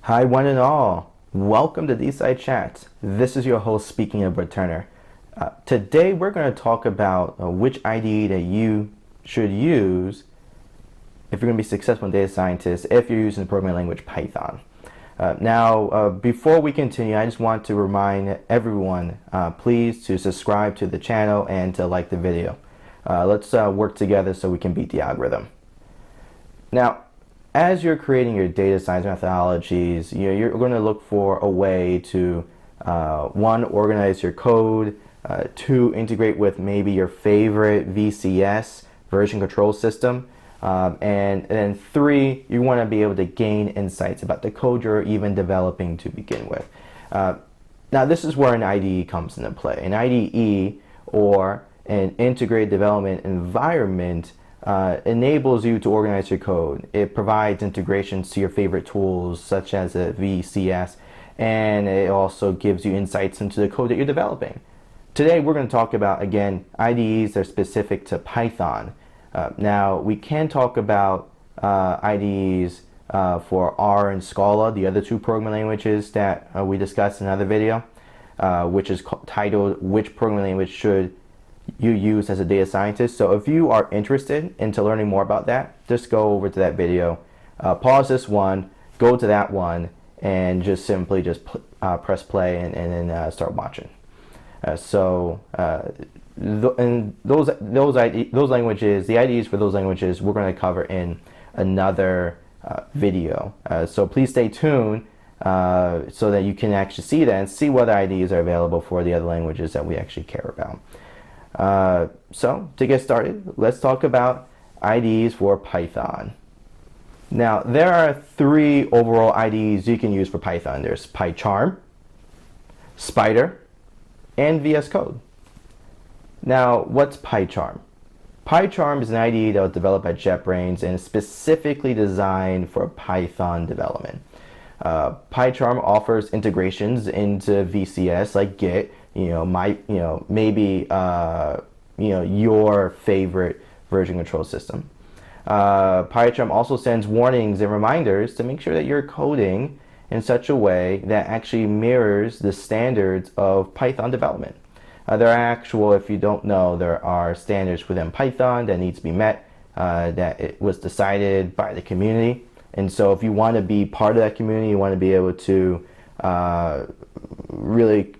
Hi, one and all. Welcome to D-Side Chats. This is your host, Speaking of Brett Turner. Today, we're going to talk about which IDE that you should use if you're going to be successful in data scientist if you're using the programming language Python. Before we continue, I just want to remind everyone, please to subscribe to the channel and to like the video. Let's work together so we can beat the algorithm. Now, as you're creating your data science methodologies, you're going to look for a way to, one, organize your code, two, integrate with maybe your favorite VCS, version control system, and then three, you want to be able to gain insights about the code you're even developing to begin with. Now, this is where an IDE comes into play. An IDE, or an integrated development environment, enables you to organize your code. It provides integrations to your favorite tools such as a VCS, and it also gives you insights into the code that you're developing. Today we're going to talk about, again, IDEs that are specific to Python. Now we can talk about IDEs for R and Scala, the other two programming languages that we discussed in another video, which is titled "Which Programming Language Should You Use as a Data Scientist?" So if you are interested into learning more about that, just go over to that video, pause this one, go to that one, and just simply press play and then start watching. Those languages, the IDEs for those languages, we're going to cover in another video. So please stay tuned so that you can actually see that and see what IDEs are available for the other languages that we actually care about. So to get started, let's talk about IDEs for Python. Now, there are three overall IDEs you can use for Python. There's PyCharm, Spider, and VS Code. Now, what's PyCharm? PyCharm is an IDE that was developed by JetBrains and is specifically designed for Python development. PyCharm offers integrations into VCS like Git, maybe your favorite version control system. PyCharm also sends warnings and reminders to make sure that you're coding in such a way that actually mirrors the standards of Python development. If you don't know, there are standards within Python that need to be met, that it was decided by the community. And so if you want to be part of that community, you want to be able to really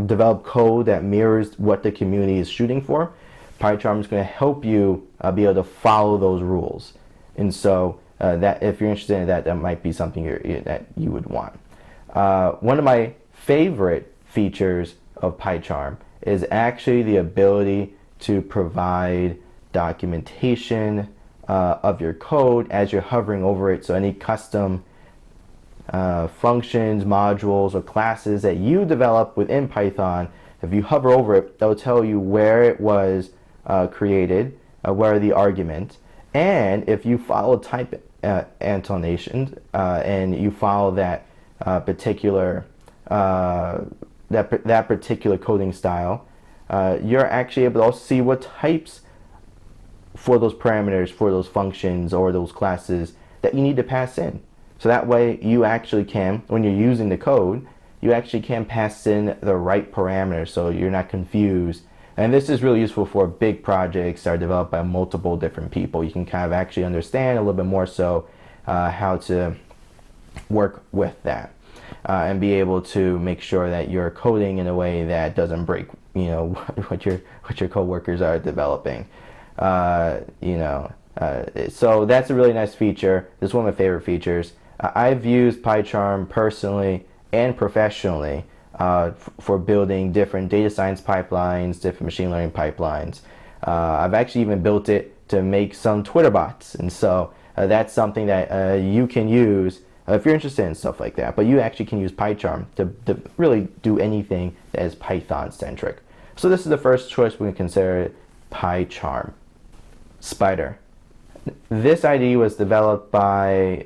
develop code that mirrors what the community is shooting for, PyCharm is going to help you be able to follow those rules. And so that if you're interested in that, that might be something that you would want. One of my favorite features of PyCharm is actually the ability to provide documentation of your code as you're hovering over it. So any custom functions, modules, or classes that you develop within Python, if you hover over it, they'll tell you where it was created, where are the arguments, and if you follow type annotations and you follow that particular that particular coding style, you're actually able to also see what types for those parameters, for those functions or those classes that you need to pass in. So that way you actually can, when you're using the code, you actually can pass in the right parameters so you're not confused. And this is really useful for big projects that are developed by multiple different people. You can kind of actually understand a little bit more so how to work with that. And be able to make sure that you're coding in a way that doesn't break, what your coworkers are developing. So that's a really nice feature. This is one of my favorite features. I've used PyCharm personally and professionally for building different data science pipelines, different machine learning pipelines. I've actually even built it to make some Twitter bots, and so that's something that you can use if you're interested in stuff like that. But you actually can use PyCharm to really do anything that is Python centric. So this is the first choice we can consider, PyCharm. Spider. This IDE was developed by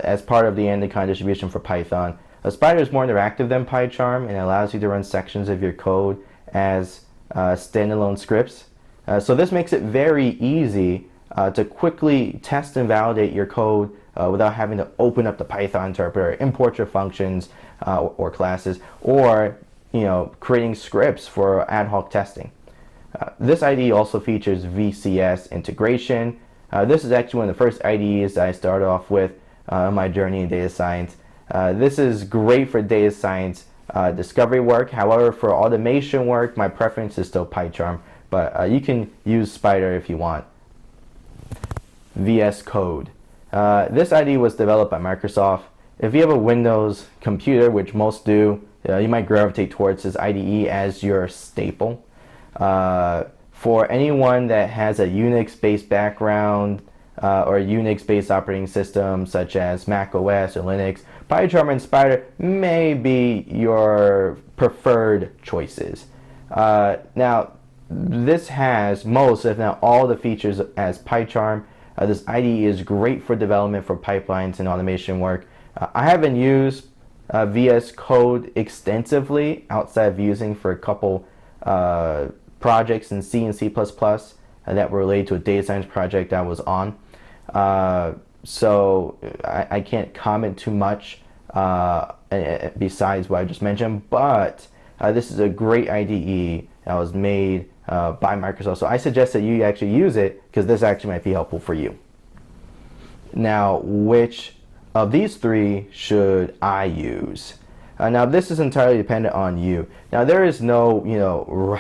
as part of the Endicott distribution for Python. Spider is more interactive than PyCharm and allows you to run sections of your code as standalone scripts. So this makes it very easy to quickly test and validate your code without having to open up the Python interpreter, import your functions or classes, or creating scripts for ad hoc testing. This IDE also features VCS integration. This is actually one of the first IDEs that I started off with on my journey in data science. This is great for data science discovery work. However, for automation work, my preference is still PyCharm, but you can use Spider if you want. VS Code. This IDE was developed by Microsoft. If you have a Windows computer, which most do, you might gravitate towards this IDE as your staple. For anyone that has a Unix-based background or a Unix-based operating system such as Mac OS or Linux, PyCharm and Spider may be your preferred choices. Now, this has most, if not all, the features as PyCharm. This IDE is great for development for pipelines and automation work. I haven't used VS Code extensively outside of using for a couple projects in C and C++ that were related to a data science project I was on. So I can't comment too much besides what I just mentioned, but this is a great IDE that was made by Microsoft. So I suggest that you actually use it because this actually might be helpful for you. Now, which of these three should I use? Now, this is entirely dependent on you. Now, there is no,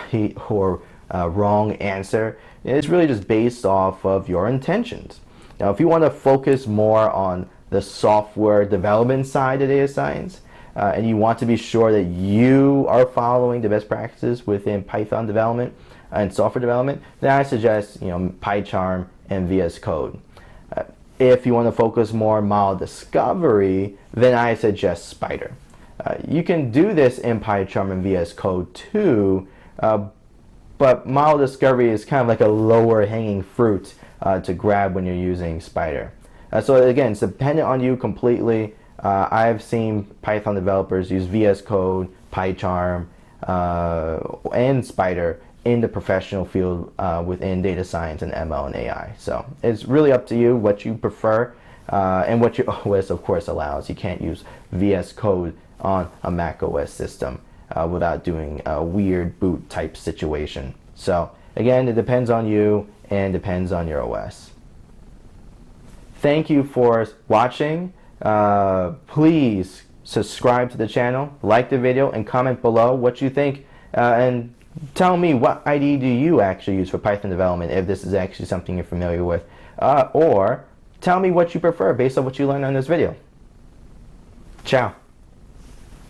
right or wrong answer. It's really just based off of your intentions. Now, if you want to focus more on the software development side of data science, and you want to be sure that you are following the best practices within Python development and software development, then I suggest PyCharm and VS Code. If you want to focus more on model discovery, then I suggest Spider. You can do this in PyCharm and VS Code too, but model discovery is kind of like a lower hanging fruit to grab when you're using Spider. So again, it's dependent on you completely. I've seen Python developers use VS Code, PyCharm, and Spider in the professional field within data science and ML and AI. So it's really up to you what you prefer and what your OS of course allows. You can't use VS Code on a Mac OS system without doing a weird boot type situation. So again, it depends on you and depends on your OS. Thank you for watching. Please subscribe to the channel, like the video, and comment below what you think, and tell me what IDE do you actually use for Python development, if this is actually something you're familiar with, or tell me what you prefer based on what you learned on this video. Ciao.